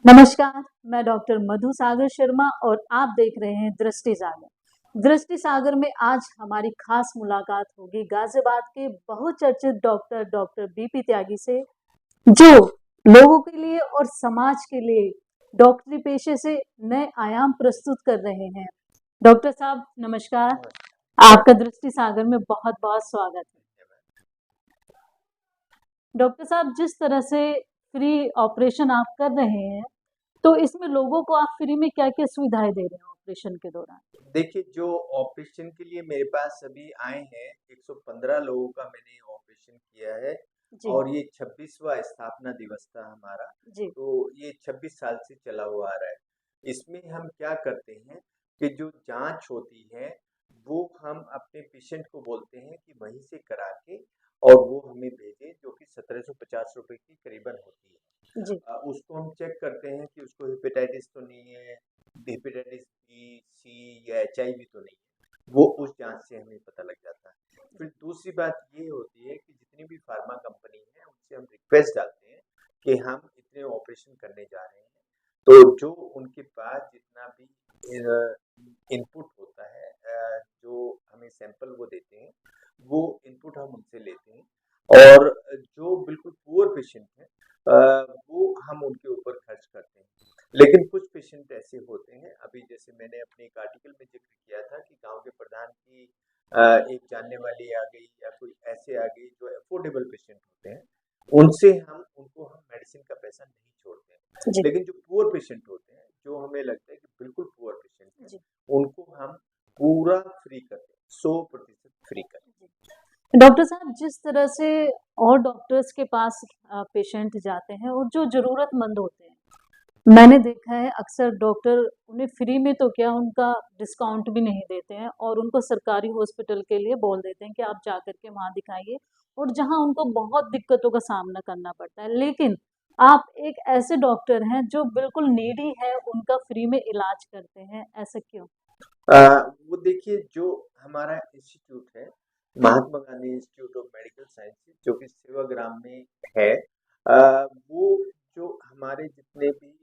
नमस्कार, मैं डॉक्टर मधु सागर शर्मा और आप देख रहे हैं दृष्टि सागर। दृष्टि सागर में आज हमारी खास मुलाकात होगी गाजियाबाद के बहुचर्चित डॉक्टर बीपी त्यागी से, जो लोगों के लिए और समाज के लिए डॉक्टरी पेशे से नए आयाम प्रस्तुत कर रहे हैं। डॉक्टर साहब नमस्कार, आपका दृष्टि सागर में बहुत बहुत स्वागत है। डॉक्टर साहब, जिस तरह से फ्री ऑपरेशन आप कर रहे हैं, तो इसमें लोगों को आप फ्री में क्या-क्या सुविधाएँ दे रहे हैं ऑपरेशन के दौरान? देखिए, जो ऑपरेशन के लिए मेरे पास अभी आए हैं, 115 लोगों का मैंने ऑपरेशन किया है जी, और ये 26वां स्थापना दिवस था हमारा। जी, तो ये 26 साल से चला हुआ आ रहा है। इसमें हम क्या करते हैं कि जो जाँच होती है, वो हम अपने पेशेंट को बोलते हैं कि वहीं से करा के और वो हमें भेजें, जो कि ₹1750 की करीबन होती है। जी, उसको हम चेक करते हैं कि उसको हेपेटाइटिस तो नहीं है, हेपेटाइटिस बी, सी या एचआईवी तो नहीं है। वो उस जाँच से हमें पता लग जाता है। फिर दूसरी बात ये होती है कि जितनी भी फार्मा कंपनी है, उनसे हम रिक्वेस्ट डालते हैं कि हम इतने ऑपरेशन करने जा रहे हैं। तो जो उनके पास जितना भी इनपुट होता है, जो हमें सैंपल वो देते हैं, वो इनपुट हम उनसे लेते हैं और जो बिल्कुल पुअर पेशेंट हैं, वो हम उनके ऊपर खर्च करते हैं। लेकिन कुछ पेशेंट ऐसे होते हैं, अभी जैसे मैंने अपने एक आर्टिकल में ज़िक्र किया था कि गाँव के प्रधान की एक जानने वाली आ गई या कोई ऐसे आ गई जो अफोर्डेबल पेशेंट होते हैं, उनको हम मेडिसिन का पैसा नहीं छोड़ते हैं। जी, लेकिन जो पुअर पेशेंट होते हैं, जो हमें लगता है कि बिल्कुल पुअर पेशेंट हैं, जी, उनको हम पूरा फ्री करते हैं, 100% फ्री करते हैं। जी। डॉक्टर साहब, जिस तरह से और डॉक्टर्स के पास पेशेंट जाते हैं और जो ज़रूरतमंद होते हैं, मैंने देखा है अक्सर डॉक्टर उन्हें फ्री में तो क्या, उनका डिस्काउंट भी नहीं देते हैं और उनको सरकारी हॉस्पिटल के लिए बोल देते हैं कि आप जाकर के वहाँ दिखाइए, और जहाँ उनको बहुत दिक्कतों का सामना करना पड़ता है। लेकिन आप एक ऐसे डॉक्टर हैं जो बिल्कुल नीडी है, उनका फ्री में इलाज करते हैं, ऐसा क्यों? वो देखिए, जो हमारा इंस्टीट्यूट है, Mahatma Gandhi Institute of Medical Sciences, जो कि सेवाग्राम में है, वो जो हमारे जितने भी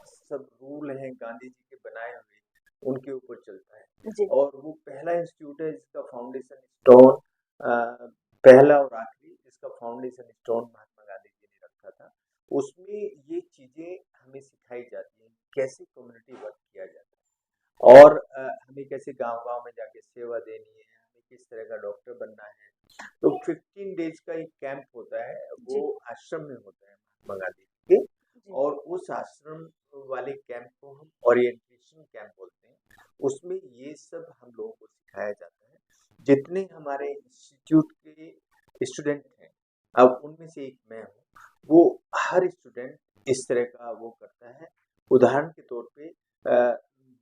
सब रूल हैं गांधी जी के बनाए हुए, उनके ऊपर चलता है। जी, और वो पहला इंस्टीट्यूट है जिसका फाउंडेशन स्टोन, पहला और आखिरी जिसका फाउंडेशन स्टोन महात्मा गांधी जी ने रखा था। उसमें ये चीजें हमें सिखाई जाती हैं, कैसे कम्युनिटी वर्क किया जाता है और हमें कैसे गाँव-गाँव में जाके सेवा देनी है, हमें किस तरह का डॉक्टर बनना है। तो 15 डेज़ का एक कैंप होता है, जी, वो आश्रम में होता है महात्मा गांधी जी के, जी, और उस आश्रम वाले कैंप को हम ओरिएंटेशन कैंप बोलते हैं। उसमें ये सब हम लोगों को सिखाया जाता है। जितने हमारे इंस्टीट्यूट के स्टूडेंट हैं, अब उनमें से एक मैं हूँ, वो हर स्टूडेंट इस तरह का वो करता है। उदाहरण के तौर पे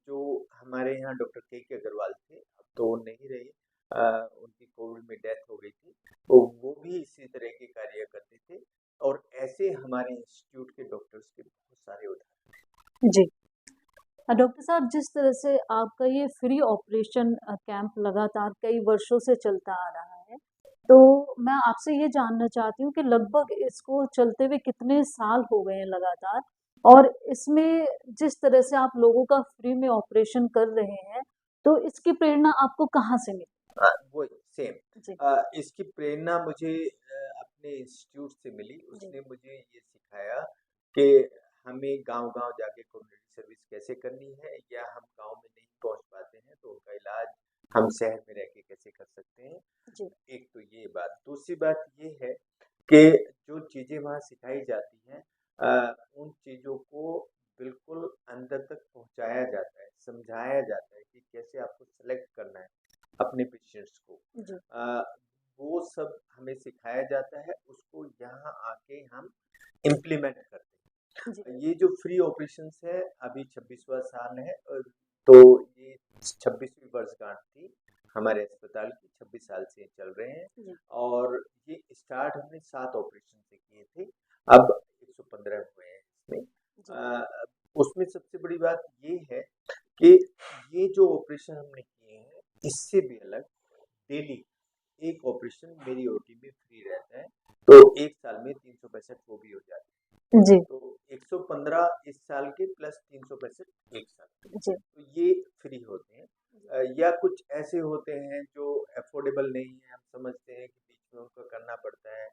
जो हमारे यहाँ डॉक्टर के अग्रवाल थे, अब तो वो नहीं रहे, उनकी कोविड में डेथ हो गई थी, तो वो भी इसी तरह के कार्य करते थे और ऐसे हमारे इंस्टीट्यूट के डॉक्टर्स के बहुत सारे उदाहरण जी। डॉक्टर साहब, जिस तरह से आपका ये फ्री ऑपरेशन कैंप लगातार कई वर्षों से चलता आ रहा है, तो मैं आपसे ये जानना चाहती हूँ कि लगभग इसको चलते हुए कितने साल हो गए हैं लगातार? और इसमें जिस तरह से आप लोगों का फ्री में ऑपरेशन कर रहे हैं, तो इसकी प्रेरणा आपको कहाँ से मिली? वही सेम। जी, इसकी प्रेरणा मुझे अपने इंस्टीट्यूट से मिली। जी, उसने मुझे ये सिखाया कि हमें गाँव-गाँव जाके कम्युनिटी सर्विस कैसे करनी है, या हम गाँव में नहीं पहुँच पाते हैं तो उनका इलाज हम शहर में रह के कैसे कर सकते हैं। जी, एक तो ये बात। दूसरी बात ये है कि जो चीज़ें वहाँ सिखाई जाती हैं, उन चीज़ों को बिल्कुल अंदर तक पहुँचाया जाता है, समझाया जाता है कि कैसे आपको सेलेक्ट करना है अपने पेशेंट्स को। जी, अ, वो सब हमें सिखाया जाता है, उसको यहाँ आके हम इम्प्लीमेंट करते जी, हैं। ये जो फ्री ऑपरेशंस है, अभी 26वां साल है, तो ये 26वीं वर्षगांठ थी हमारे अस्पताल की, 26 साल से चल रहे हैं जी, और ये स्टार्ट हमने 7 ऑपरेशन से किए थे, अब 115 हुए हैं इसमें। जी, उसमें सबसे बड़ी बात ये है कि ये जो ऑपरेशन हमने किए हैं, इससे भी अलग डेली एक ऑपरेशन मेरी ओटी में फ्री रहता है, तो 1 साल में 365 वो भी हो जाते हैं। जी, तो 115 इस साल के प्लस 365 एक साल के। जी, तो ये फ्री होते हैं। या कुछ ऐसे होते हैं जो अफोर्डेबल नहीं है, हम समझते हैं कि बीच में उनको करना पड़ता है।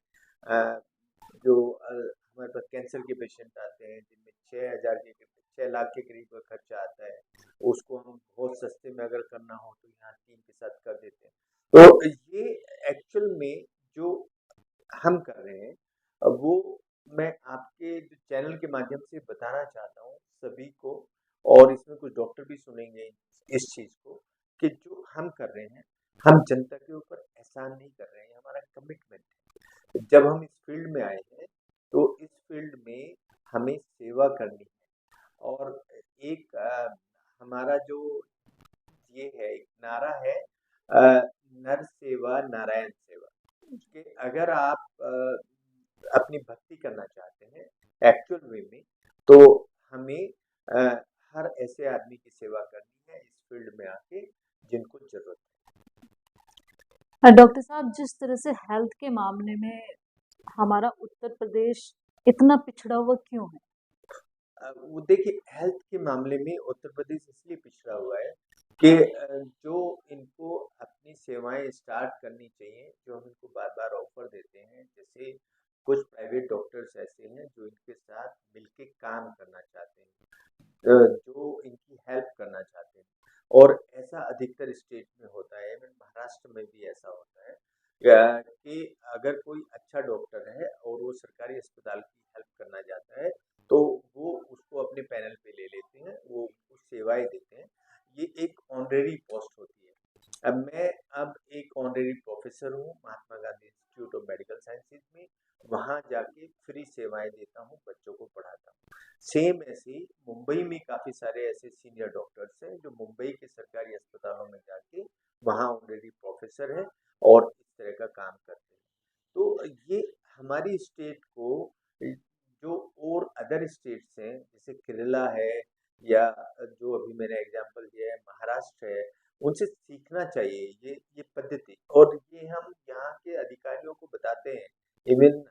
जो हमारे पास कैंसर के पेशेंट आते हैं जिनमें 6,000 के 6 लाख के करीब खर्चा आता है, उसको हम बहुत सस्ते में अगर करना हो तो यहाँ टीम के साथ कर देते हैं। तो ये एक्चुअल में जो हम कर रहे हैं, वो मैं आपके जो चैनल के माध्यम से बताना चाहता हूँ सभी को, और इसमें कुछ डॉक्टर भी सुनेंगे इस चीज़ को, कि जो हम कर रहे हैं, हम जनता के ऊपर एहसान नहीं कर रहे हैं, हमारा कमिटमेंट है। जब हम इस फील्ड में आए हैं, तो इस फील्ड में हमें सेवा करनी है। और एक हमारा जो ये है, एक नारा है, नर सेवा नारायण सेवा। कि अगर आप अपनी भक्ति करना चाहते हैं एक्चुअल वे में, तो हमें अ, हर ऐसे आदमी की सेवा करनी है इस फील्ड में आके जिनको जरूरत डॉक्टर साहब जिस तरह से हेल्थ के मामले में हमारा उत्तर प्रदेश इतना पिछड़ा हुआ क्यों है? वो देखिए, हेल्थ के मामले में उत्तर प्रदेश इसलिए पिछड़ा हुआ है कि जो इनको अपनी सेवाएं स्टार्ट करनी चाहिए, जो हम इनको बार बार ऑफर देते हैं, जैसे कुछ प्राइवेट डॉक्टर्स ऐसे हैं जो इनके साथ मिलके काम करना चाहते हैं, जो इनकी हेल्प करना चाहते हैं। और ऐसा अधिकतर स्टेट में होता है, इवन महाराष्ट्र में भी ऐसा होता है, कि अगर कोई अच्छा डॉक्टर है और वो सरकारी अस्पताल की हेल्प करना चाहता है, तो वो उसको अपने पैनल पे ले लेते हैं, वो उसको सेवाएं देते हैं। ये एक ऑनरेरी पोस्ट होती है। अब एक ऑनरेरी प्रोफेसर हूँ Mahatma Gandhi Institute of Medical Sciences में, वहाँ जाके फ्री सेवाएं देता हूँ, बच्चों को पढ़ाता हूँ। सेम ऐसे ही मुंबई में काफ़ी सारे ऐसे सीनियर डॉक्टर्स हैं जो मुंबई के सरकारी अस्पतालों में जाके वहाँ ऑलरेडी प्रोफेसर हैं और इस तरह का काम करते हैं। तो ये हमारी स्टेट को, जो और अदर स्टेट्स हैं जैसे केरला है, या जो अभी मैंने एग्जांपल दिया है महाराष्ट्र है, उनसे सीखना चाहिए ये पद्धति। और ये हम यहाँ के अधिकारियों को बताते हैं। इवन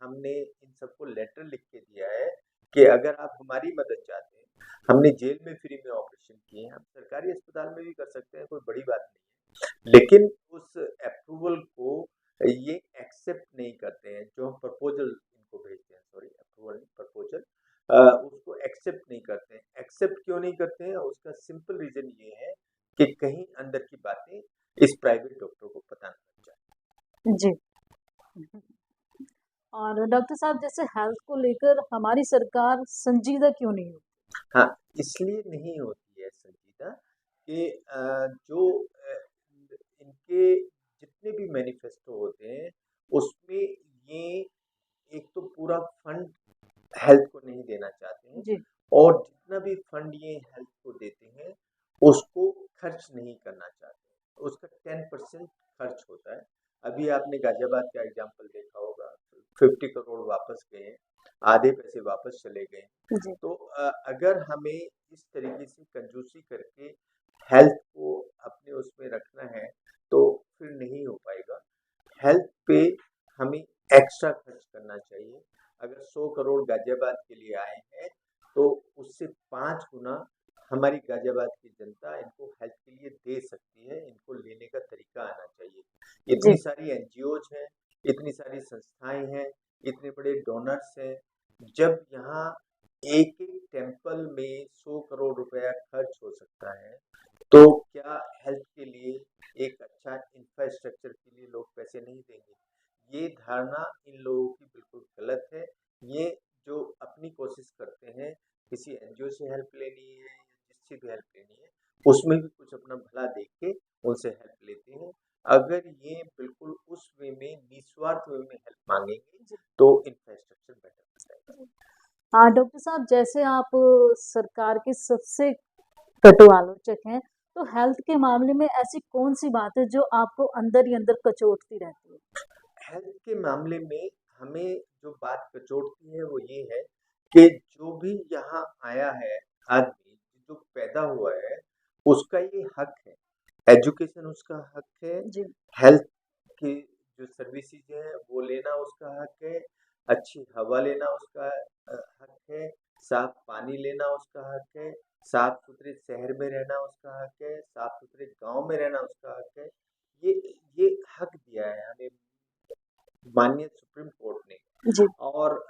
हमने इन सबको लेटर लिख के दिया है कि अगर आप हमारी मदद चाहते हैं, हमने जेल में फ्री में ऑपरेशन किए हैं, हम सरकारी अस्पताल में भी कर सकते हैं, कोई बड़ी बात नहीं है। लेकिन उस अप्रूवल को ये एक्सेप्ट नहीं करते हैं, जो हम प्रपोजल इनको भेजते हैं, सॉरी अप्रूवल नहीं, प्रपोजल, उसको एक्सेप्ट नहीं करते हैं। एक्सेप्ट क्यों नहीं करते हैं? उसका सिंपल रीजन ये है कि कहीं अंदर की बातें इस प्राइवेट डॉक्टर को पता ना लग जाए। जी। और डॉक्टर साहब जैसे हेल्थ को लेकर हमारी सरकार संजीदा क्यों नहीं होती? हाँ, इसलिए नहीं होती है संजीदा कि जो इनके जितने भी मैनिफेस्टो होते हैं, उसमें ये एक तो पूरा फंड हेल्थ को नहीं देना चाहते हैं, जी, और जितना भी फंड ये हेल्थ को देते हैं, उसको खर्च नहीं करना चाहते हैं। उसका 10% खर्च होता है। अभी आपने गाजियाबाद का एग्जाम्पल देखा होगा, 50 करोड़ वापस गए हैं, आधे पैसे वापस चले गए। जी, तो अगर हमें इस तरीके से कंजूसी करके हेल्थ को अपने उसमें रखना है, तो फिर नहीं हो पाएगा। हेल्थ पे हमें एक्स्ट्रा खर्च करना चाहिए। अगर 100 करोड़ गाजियाबाद के लिए आए हैं, तो उससे 5 गुना हमारी गाजियाबाद की जनता इनको हेल्थ के लिए दे सकती है। इनको लेने का तरीका आना चाहिए। जी, इतनी सारी एनजीओज हैं, इतनी सारी संस्थाएं हैं, इतने बड़े डोनर्स हैं। जब यहाँ एक एक टेम्पल में 100 करोड़ रुपया खर्च हो सकता है, तो क्या हेल्थ के लिए, एक अच्छा इंफ्रास्ट्रक्चर के लिए लोग पैसे नहीं देंगे? ये धारणा इन लोगों की बिल्कुल गलत है। ये जो अपनी कोशिश करते हैं, किसी एनजीओ से हेल्प लेनी है या जिससे भी हेल्प लेनी है, उसमें भी कुछ अपना भला देख के उनसे हेल्प लेते हैं। अगर ये बिल्कुल उस वे में निस्वार्थ वे में हेल्प मांगेंगे, जी। तो इंफ्रास्ट्रक्चर बेटर हो जाएगा। हाँ, डॉक्टर साहब जैसे आप सरकार के सबसे कटु आलोचक हैं, तो हेल्थ के मामले में ऐसी कौन-सी बात है जो आपको अंदर ही अंदर कचोटती रहती है? हेल्थ के मामले में हमें जो बात कचोटती है वो ये है कि जो भी यहाँ आया है आदमी, जो पैदा हुआ है, उसका ये हक है। एजुकेशन उसका हक है, जी, हेल्थ की जो सर्विसेज हैं वो लेना उसका हक है, अच्छी हवा लेना उसका हक है, साफ पानी लेना उसका हक है, साफ-सुथरे शहर में रहना उसका हक है, साफ-सुथरे गाँव में रहना उसका हक है। ये ये हक दिया है हमें माननीय सुप्रीम कोर्ट ने। जी। और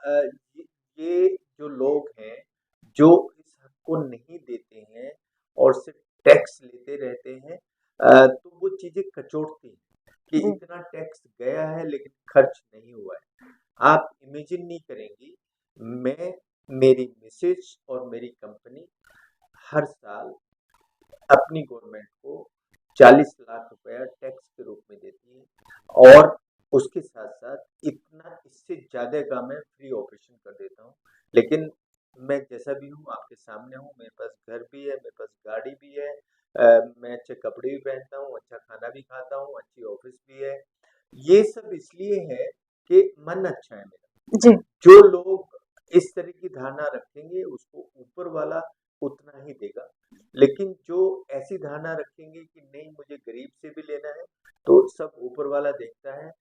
ये जो लोग हैं, जो इस हक को नहीं देते हैं और सिर्फ टैक्स लेते रहते हैं, तो वो चीज़ें कचोटती हैं कि जी। इतना टैक्स गया है लेकिन खर्च नहीं हुआ है। आप इमेजिन नहीं करेंगी, मैं, मेरी मिसेज और मेरी कंपनी हर साल अपनी गवर्नमेंट को 40 लाख रुपया टैक्स के रूप में देती है और उसके साथ-साथ इतना इससे ज़्यादा का मैं फ्री ऑपरेशन कर देता हूँ। लेकिन मैं जैसा भी हूँ आपके सामने हूँ, मेरे पास घर भी है, मेरे पास गाड़ी भी है, मैं अच्छे कपड़े भी पहनता हूँ, अच्छा खाना भी खाता हूँ, अच्छी ऑफ़िस भी है। ये सब इसलिए है कि मन अच्छा है मेरा। जी। जो लोग इस तरह की धारणा रखेंगे उसको ऊपर वाला उतना ही देगा। लेकिन जो ऐसी धारणा रखेंगे कि नहीं मुझे गरीब से भी लेना है, तो सब ऊपर वाला देखता है।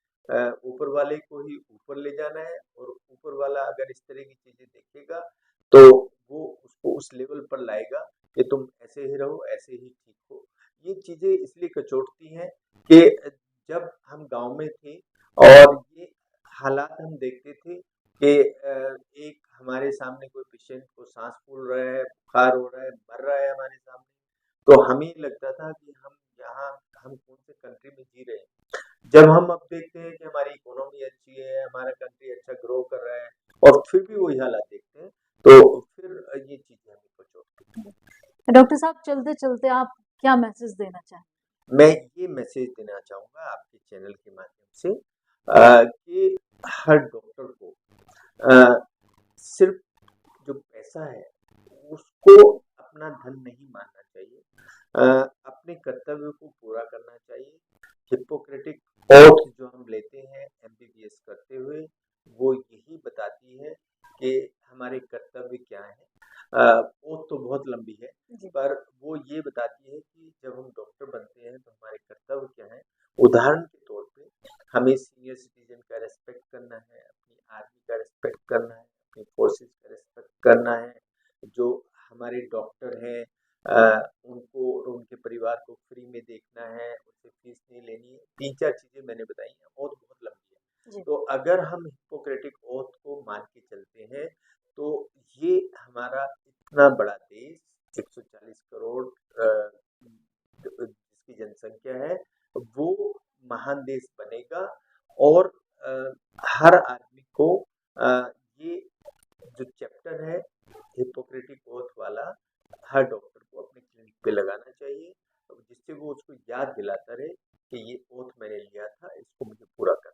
ऊपर वाले को ही ऊपर ले जाना है और ऊपर वाला अगर इस तरह की चीज़ें देखेगा, तो वो उसको उस लेवल पर लाएगा कि तुम ऐसे ही रहो, ऐसे ही ठीक हो। ये चीज़ें इसलिए कचोटती हैं कि जब हम गाँव में थे और ये हालात हम देखते थे कि एक हमारे सामने कोई पेशेंट को साँस फूल रहा है, बुखार हो रहा है, मर रहा है हमारे सामने, तो हमें लगता था कि हम कौन-से कंट्री में जी रहे हैं। जब हम अब देखते हैं कि हमारी इकोनॉमी अच्छी है, हमारा कंट्री अच्छा ग्रो कर रहा है और फिर भी वही हालात देखते हैं, तो फिर ये चीज़ें हमें कचोटती हैं। डॉक्टर साहब चलते-चलते आप क्या मैसेज देना चाहें? मैं ये मैसेज देना चाहूँगा आपके चैनल के माध्यम से कि हर डॉक्टर को अ, सिर्फ जो पैसा है, उसको अपना धन नहीं मानना चाहिए। अपने कर्तव्य को पूरा करना चाहिए। हिप्पोक्रेटिक ओथ जो हम लेते हैं एमबीबीएस करते हुए, वो यही बताती है कि हमारे कर्तव्य क्या हैं। ओथ तो बहुत लंबी है, जी। पर वो ये बताती है कि जब हम डॉक्टर बनते हैं तो हमारे कर्तव्य क्या हैं। उदाहरण के तौर पे हमें सीनियर सिटीज़न का रिस्पेक्ट करना है, अपनी आर्मी का रिस्पेक्ट करना है, अपनी फोर्सेस का रिस्पेक्ट करना है। जो हमारे डॉक्टर हैं उनको और उनके परिवार को फ्री में देखना है, उनसे फीस नहीं लेनी है। 3-4 चीज़ें मैंने बताई हैं, ओथ बहुत लंबी है। जी। तो अगर हम हिप्पोक्रेटिक ओथ को मान के चलते हैं, तो ये हमारा इतना बड़ा देश 140 करोड़ जिसकी जनसंख्या है, वो महान देश बनेगा और अ, हर आदमी को ये जो चैप्टर है हिप्पोक्रेटिक ओथ वाला हर डॉक्टर को अपने क्लिनिक पे लगाना चाहिए जिससे वो उसको याद दिलाता रहे कि ये ओथ मैंने लिया था इसको मुझे पूरा करना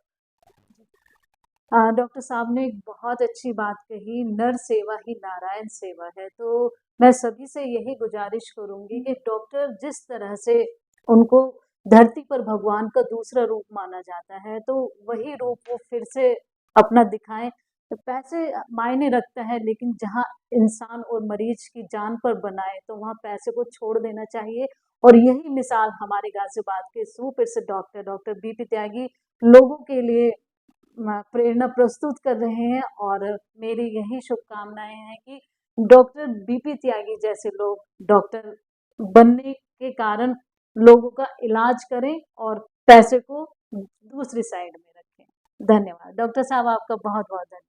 डॉक्टर साहब ने एक बहुत अच्छी बात कही, नर सेवा ही नारायण सेवा है। तो मैं सभी से यही गुज़ारिश करूँगी कि डॉक्टर जिस तरह से उनको धरती पर भगवान का दूसरा रूप माना जाता है, तो वही रूप वो फिर से अपना दिखाएँ। तो पैसे मायने रखता है, लेकिन जहाँ इंसान और मरीज़ की जान पर बनाए, तो वहाँ पैसे को छोड़ देना चाहिए। और यही मिसाल हमारे गाज़ियाबाद के सुप्रसिद्ध डॉक्टर बीपी त्यागी लोगों के लिए प्रेरणा प्रस्तुत कर रहे हैं और मेरी यही शुभकामनाएँ हैं कि डॉक्टर बीपी त्यागी जैसे लोग डॉक्टर बनने के कारण लोगों का इलाज करें और पैसे को दूसरी साइड में रखें। धन्यवाद। डॉक्टर साहब आपका बहुत-बहुत धन्यवाद।